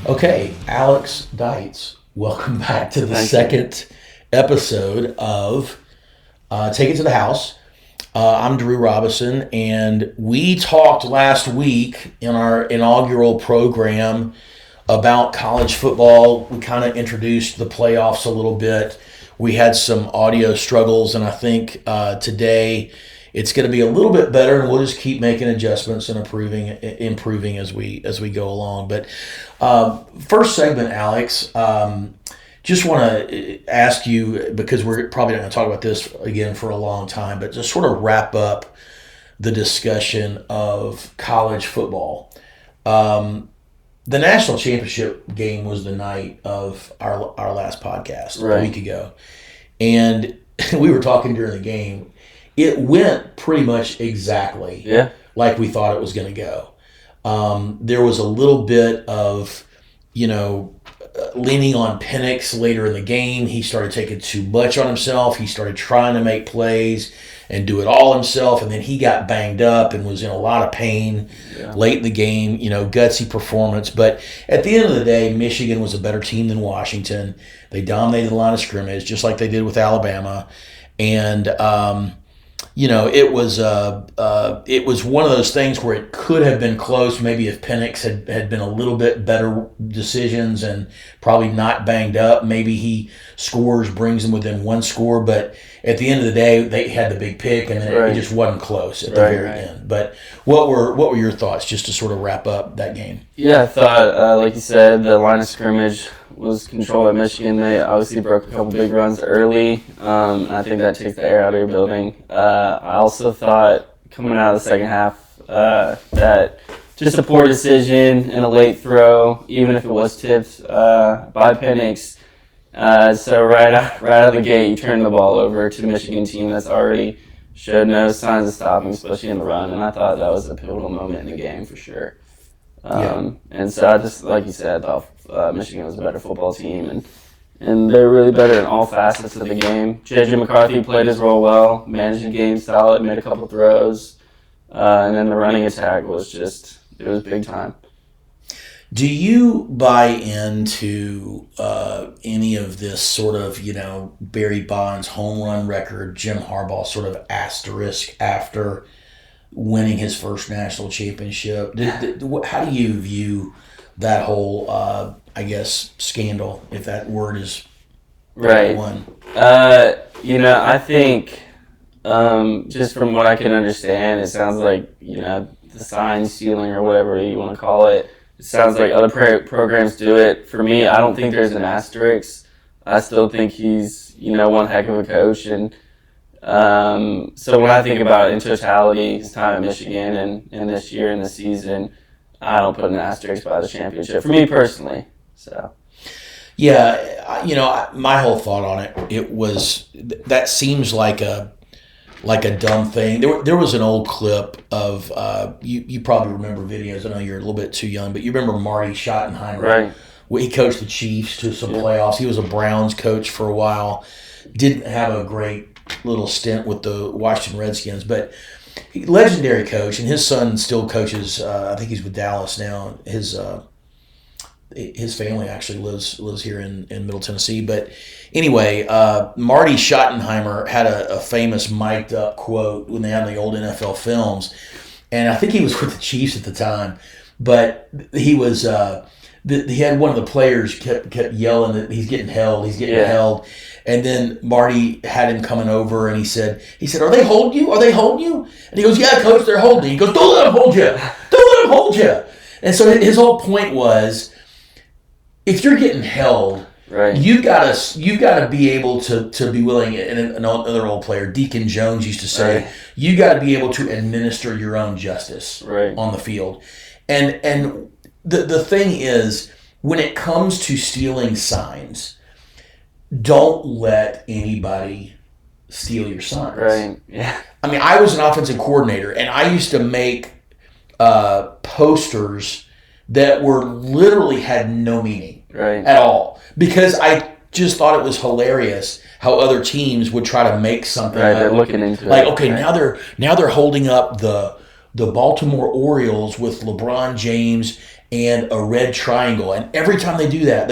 Okay, Alex Dietz, welcome back to the second episode of Take It to the House. I'm Drew Robinson, and we talked last week in our inaugural program about college football. We kind of introduced the playoffs a little bit. We had some audio struggles, and I think today it's going to be a little bit better, and we'll just keep making adjustments and improving as we go along. But first segment, Alex, just want to ask you, because we're probably not going to talk about this again for a long time, but just sort of wrap up the discussion of college football. The national championship game was the night of our last podcast a week ago, and we were talking during the game. It went pretty much exactly like we thought it was going to go. There was a little bit of, leaning on Penix later in the game. He started taking too much on himself. He started trying to make plays and do it all himself, and then he got banged up and was in a lot of pain late in the game. Gutsy performance. But at the end of the day, Michigan was a better team than Washington. They dominated the line of scrimmage just like they did with Alabama, and it was one of those things where it could have been close. Maybe if Penix had been a little bit better decisions and probably not banged up, maybe he brings them within one score. But at the end of the day, they had the big pick, and it just wasn't close at the very end. But what were your thoughts, just to sort of wrap up that game? Yeah, I thought, like you said, the line of scrimmage was controlled by Michigan. They obviously broke a couple big runs early. I think that takes the air out of your building. I also thought, coming out of the second half, that just a poor decision and a late throw, even if it was tipped by Penix. So right out of the gate, you turn the ball over to the Michigan team that's already showed no signs of stopping, especially in the run. And I thought that was a pivotal moment in the game for sure. And so I just, like you said, I thought Michigan was a better football team, and they're really better in all facets of the game. J.J. McCarthy played his role well, managed the game solid, made a couple throws, and then the running attack was it was big time. Do you buy into any of this sort of, Barry Bonds home run record, Jim Harbaugh sort of asterisk after winning his first national championship? How do you view that whole, scandal, if that word is right one? I think just from what I can understand, it sounds like, the sign stealing or whatever you want to call it. It sounds like other programs do it. For me, I don't think there's an asterisk. I still think he's, one heck of a coach. And so when I think about it in totality, his time at Michigan and this year and this season, I don't put an asterisk by the championship for me personally. So, yeah, my whole thought on it was that seems like a dumb thing. There was an old clip of you probably remember videos. I know you're a little bit too young, but you remember Marty Schottenheimer. Right. He coached the Chiefs to some playoffs. He was a Browns coach for a while. Didn't have a great little stint with the Washington Redskins, but legendary coach, and his son still coaches. I think he's with Dallas now. His family actually lives here in Middle Tennessee. But anyway, Marty Schottenheimer had a famous mic'd up quote when they had the old NFL films, and I think he was with the Chiefs at the time. But he was he had one of the players kept yelling that he's getting held, held. And then Marty had him coming over, and he said, "Are they holding you? Are they holding you?" And he goes, "Yeah, coach, they're holding." He goes, "Don't let them hold you. Don't let them hold you." And so his whole point was, if you're getting held, you've got to be able to be willing. And another old player, Deacon Jones, used to say, you got to be able to administer your own justice on the field. And the thing is, when it comes to stealing signs, don't let anybody steal your signs. Right. Yeah. I mean, I was an offensive coordinator, and I used to make posters that literally had no meaning at all, because I just thought it was hilarious how other teams would try to make something. Right. They're looking into it. Okay, now they're holding up the Baltimore Orioles with LeBron James and a red triangle. And every time they do that,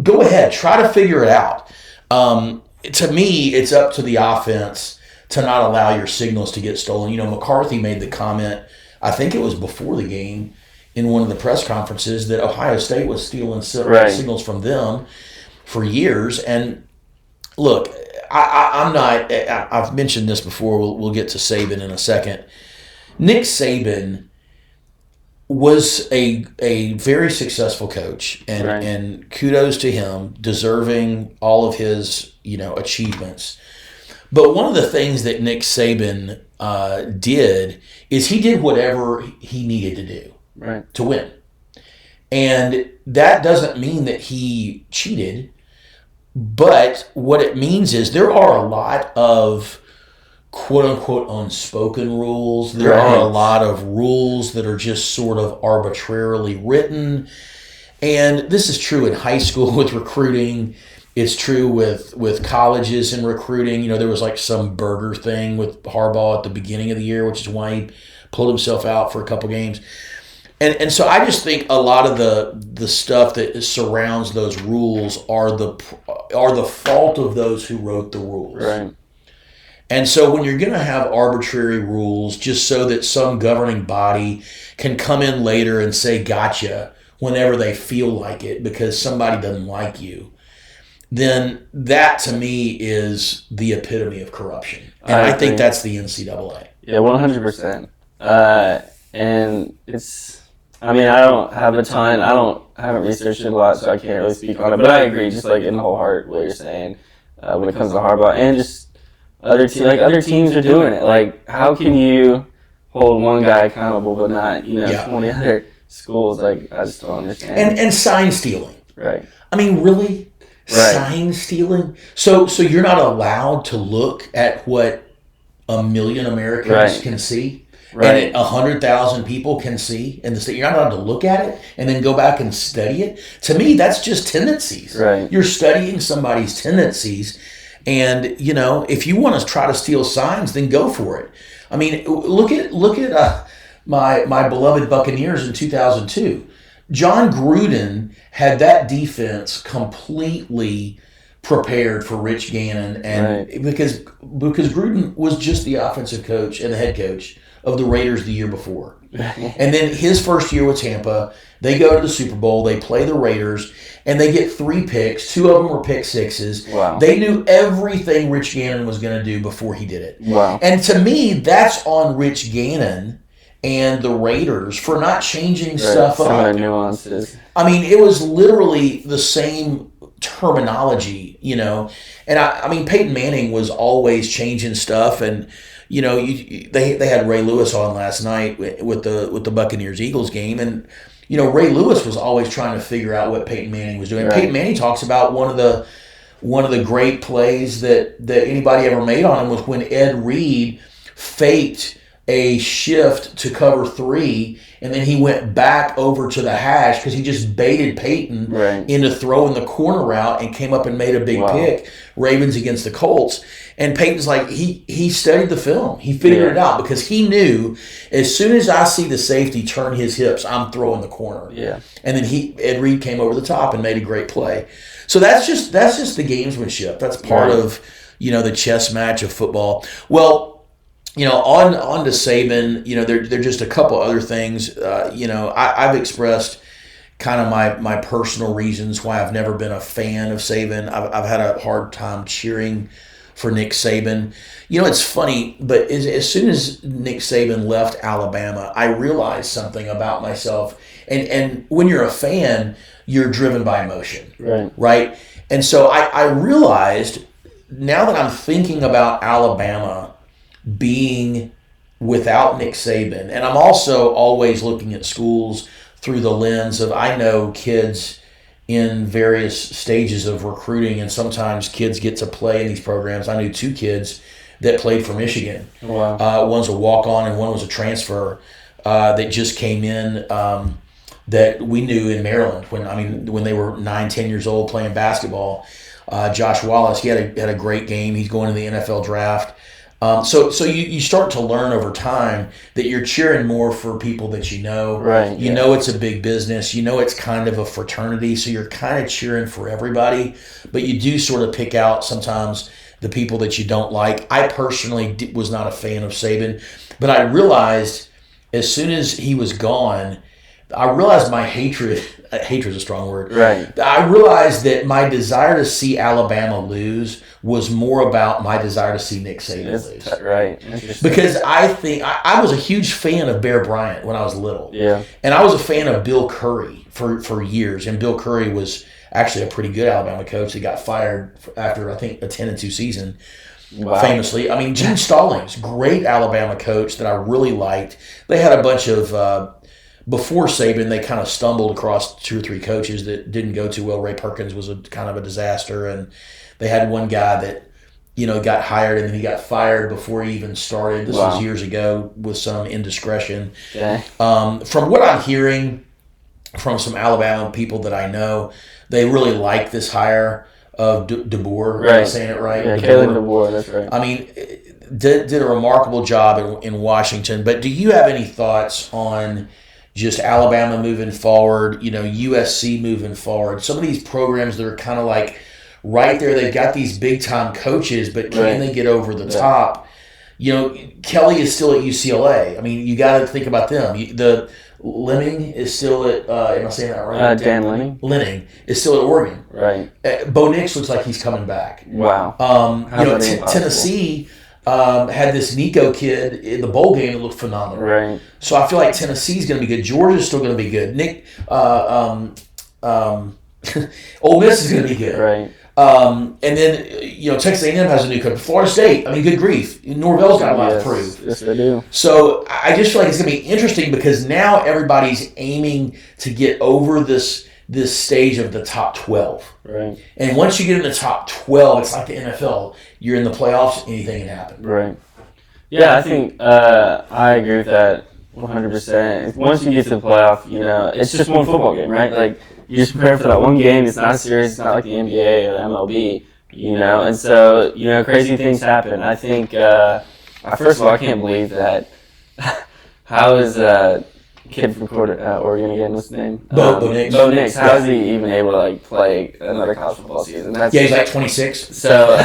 go ahead, try to figure it out. To me, it's up to the offense to not allow your signals to get stolen. McCarthy made the comment, I think it was before the game, in one of the press conferences, that Ohio State was stealing signals from them for years. And look, I'm not. I've mentioned this before. We'll get to Saban in a second. Nick Saban was a very successful coach, and kudos to him, deserving all of his achievements. But one of the things that Nick Saban did is he did whatever he needed to do to win. And that doesn't mean that he cheated, but what it means is there are a lot of quote-unquote unspoken rules. There are a lot of rules that are just sort of arbitrarily written. And this is true in high school with recruiting. It's true with colleges and recruiting. There was like some burger thing with Harbaugh at the beginning of the year, which is why he pulled himself out for a couple games. And so I just think a lot of the stuff that surrounds those rules are the fault of those who wrote the rules. Right. And so when you're going to have arbitrary rules just so that some governing body can come in later and say gotcha whenever they feel like it because somebody doesn't like you, then that to me is the epitome of corruption. And I think that's the NCAA. Yeah, 100%. And it's, I don't have a ton, I haven't researched it a lot, so I can't really speak on it, but I agree, just like in the whole heart what you're saying when it comes to Harbaugh, and just other teams are doing it. Like, how can you hold one guy accountable but not, 20 other schools? Like, I just don't understand. And sign stealing. Right. Really? Right. Sign stealing? So you're not allowed to look at what 1 million Americans can see? Right. And 100,000 people can see in the state. You're not allowed to look at it and then go back and study it? To me, that's just tendencies. Right. You're studying somebody's tendencies. And, if you want to try to steal signs, then go for it. Look at my beloved Buccaneers in 2002. John Gruden had that defense completely prepared for Rich Gannon, and because Gruden was just the offensive coach and the head coach of the Raiders the year before. And then his first year with Tampa, they go to the Super Bowl, they play the Raiders, and they get 3 picks. 2 of them were pick sixes. Wow. They knew everything Rich Gannon was going to do before he did it. Wow. And to me, that's on Rich Gannon and the Raiders for not changing stuff up. Some of the nuances. It was literally the same terminology, And Peyton Manning was always changing stuff, and they had Ray Lewis on last night with the Buccaneers-Eagles game, and Ray Lewis was always trying to figure out what Peyton Manning was doing. Right. Peyton Manning talks about one of the great plays that anybody ever made on him was when Ed Reed faked a shift to cover 3, and then he went back over to the hash because he just baited Peyton into throwing the corner route and came up and made a big pick, Ravens against the Colts. And Peyton's like, he studied the film. He figured it out because he knew as soon as I see the safety turn his hips, I'm throwing the corner. Yeah. And then Ed Reed came over the top and made a great play. So that's just the gamesmanship. That's part of, the chess match of football. Well, on to Saban, there are just a couple other things. I've expressed kind of my personal reasons why I've never been a fan of Saban. I've had a hard time cheering for Nick Saban. It's funny, but as soon as Nick Saban left Alabama, I realized something about myself. And when you're a fan, you're driven by emotion, right? And so I realized, now that I'm thinking about Alabama being without Nick Saban, and I'm also always looking at schools through the lens of, I know kids in various stages of recruiting, and sometimes kids get to play in these programs. I knew 2 kids that played for Michigan. Wow. One's a walk-on and one was a transfer that just came in that we knew in Maryland when they were 9, 10 years old playing basketball. Josh Wallace, he had a great game. He's going to the NFL draft. So you start to learn over time that you're cheering more for people that you know. Right. You know it's a big business. You know it's kind of a fraternity, so you're kind of cheering for everybody. But you do sort of pick out sometimes the people that you don't like. I personally was not a fan of Saban, but I realized as soon as he was gone, I realized my hatred is a strong word. Right. I realized that my desire to see Alabama lose was more about my desire to see Nick Saban lose. Right. Because I think I was a huge fan of Bear Bryant when I was little. Yeah. And I was a fan of Bill Curry for years. And Bill Curry was actually a pretty good Alabama coach. He got fired after, I think, a 10-2 season. Wow. Famously. I mean, Gene Stallings, great Alabama coach that I really liked. They had a bunch of... Before Saban, they kind of stumbled across 2 or 3 coaches that didn't go too well. Ray Perkins was kind of a disaster, and they had one guy that, got hired and then he got fired before he even started. This was years ago with some indiscretion. Okay. From what I'm hearing from some Alabama people that I know, they really like this hire of DeBoer. Right. Am I saying it right? Yeah, Kalen DeBoer, that's right. I mean, did a remarkable job in Washington. But do you have any thoughts on just Alabama moving forward, USC moving forward? Some of these programs that are kind of like right there, they've got these big-time coaches, but can they get over the top? Kelly is still at UCLA. I mean, you got to think about them. The Leming is still at, am I saying that right? Dan Lenning. Lenning is still at Oregon. Right. Bo Nix looks like he's coming back. Wow. Tennessee had this Nico kid in the bowl game that looked phenomenal. Right. So I feel like Tennessee's going to be good. Georgia's still going to be good. Ole Miss is going to be good. Right. And then, Texas A&M has a new coach. Florida State, I mean, good grief. Norvell's got a lot to prove. Yes, they do. So I just feel like it's going to be interesting because now everybody's aiming to get over this stage of the top 12. Right. And once you get in the top 12, it's like the NFL. You're in the playoffs, anything can happen. Right. Yeah, I think I agree with that 100%. Once you get to the playoff, it's just one football game, right? Like, you just prepare for that one game. It's not serious. It's not like the NBA or the MLB, And so, crazy things happen. I think, first of all, I can't believe that. How is kid from Oregon again? What's his name? Bo Nix. Bo Nix. How is he even able to play another college football season? He's like 26. So,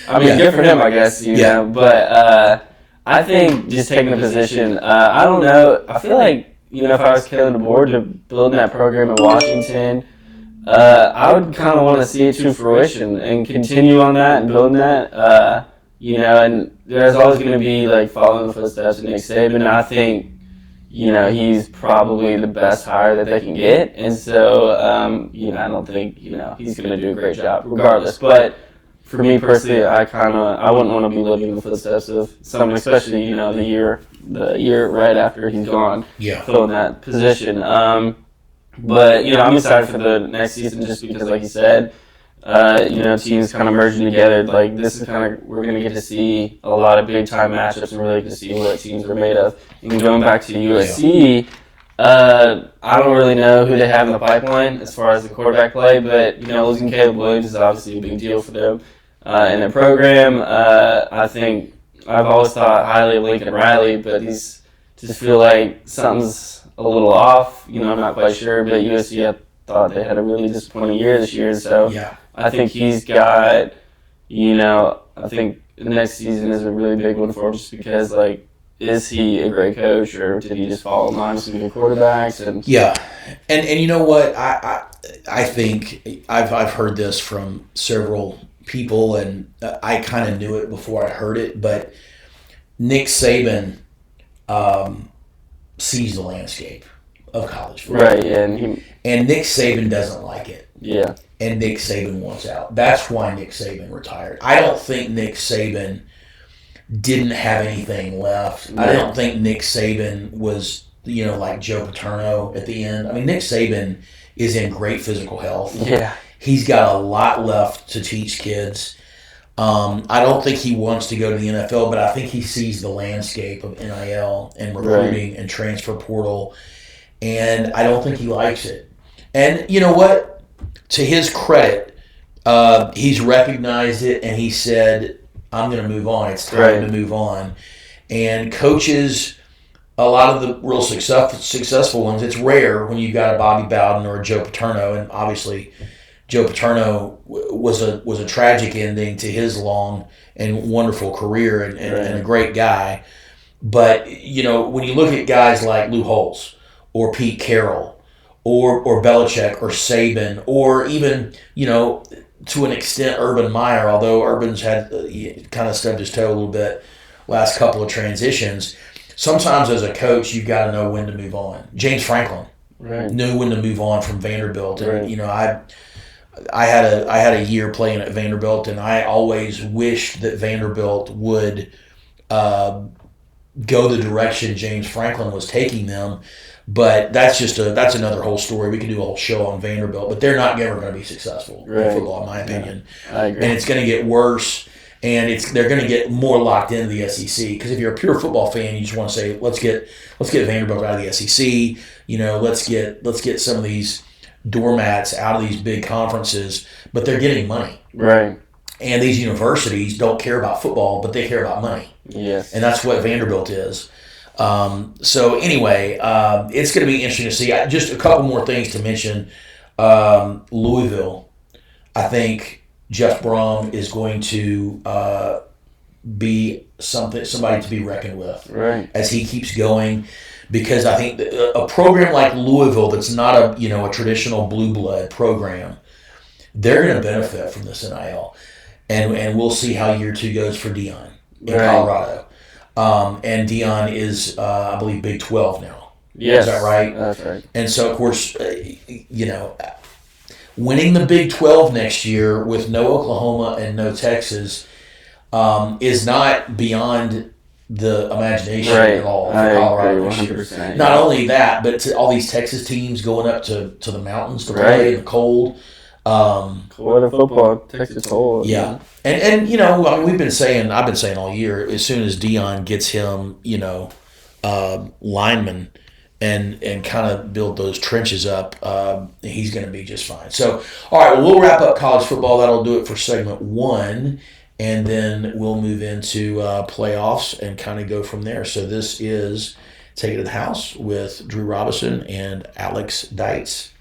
I mean, good for him, I guess. You know. But I think just taking a position. I don't know. I feel like if I was Kalen DeBoer to build that program in Washington, I would kind of want to see it to fruition and continue on that and building that. And there's always going to be following the footsteps of Nick Saban. I think. He's probably the best hire that they can get. And so, I don't think, he's going to do a great job regardless. But for me personally, I wouldn't want to be living in the footsteps of someone, especially, the year right after he's gone, filling that position. But, I'm excited for the next season just because, like you said, teams kind of merging together. This is we're going to get to see a lot of big-time matchups and really get to see what teams are made of. And going back to USC, I don't really know who they have in the pipeline as far as the quarterback play, but, losing Caleb Williams is obviously a big deal for them in their program. I think I've always thought highly of Lincoln Riley, but he's just feel like something's a little off. I'm not quite sure, but USC, I thought they had a really disappointing year this year, so I think he's got, I think the next season is a really big one for him just because, is he a great coach or did he just fall in line with some good quarterbacks? And you know what? I think I've heard this from several people, and I kind of knew it before I heard it, but Nick Saban sees the landscape of college football. Right, and Nick Saban doesn't like it. Yeah. And Nick Saban wants out. That's why Nick Saban retired. I don't think Nick Saban didn't have anything left. No. I don't think Nick Saban was, like Joe Paterno at the end. I mean, Nick Saban is in great physical health. Yeah. He's got a lot left to teach kids. I don't think he wants to go to the NFL, but I think he sees the landscape of NIL and recruiting and transfer portal, and I don't think he likes it. And you know what? To his credit, he's recognized it, and he said, I'm going to move on. It's time to move on. And coaches, a lot of the real successful ones, it's rare when you've got a Bobby Bowden or a Joe Paterno, and obviously Joe Paterno was a tragic ending to his long and wonderful career, and a great guy. But when you look at guys like Lou Holtz or Pete Carroll or Belichick or Saban, or even to an extent Urban Meyer, although Urban's had kind of stubbed his toe a little bit last couple of transitions. Sometimes as a coach, you've got to know when to move on. James Franklin knew when to move on from Vanderbilt, and I had a year playing at Vanderbilt, and I always wished that Vanderbilt would go the direction James Franklin was taking them. But that's another whole story. We could do a whole show on Vanderbilt, but they're not ever going to be successful in football, in my opinion. I agree. And it's going to get worse, and they're going to get more locked into the SEC. Because if you're a pure football fan, you just want to say, let's get Vanderbilt out of the SEC. Let's get some of these doormats out of these big conferences. But they're getting money, right? And these universities don't care about football, but they care about money. Yes, and that's what Vanderbilt is. So anyway, it's going to be interesting to see. Just a couple more things to mention. Louisville, I think Jeff Brom is going to be somebody to be reckoned with as he keeps going, because I think a program like Louisville that's not a traditional blue blood program, they're going to benefit from this NIL, and we'll see how year 2 goes for Dion in Colorado. And Dion is, I believe, Big 12 now. Yes. Is that right? That's right. And so, of course, winning the Big 12 next year with no Oklahoma and no Texas is not beyond the imagination at all for Colorado this year. Not only that, but to all these Texas teams going up to the mountains to play in the cold. Florida football, Texas cold. Yeah. And I've been saying all year, as soon as Dion gets him, linemen and kind of build those trenches up, he's going to be just fine. So, all right, we'll wrap up college football. That'll do it for segment 1, and then we'll move into playoffs and kind of go from there. So this is Take It to the House with Drew Robinson and Alex Deitz.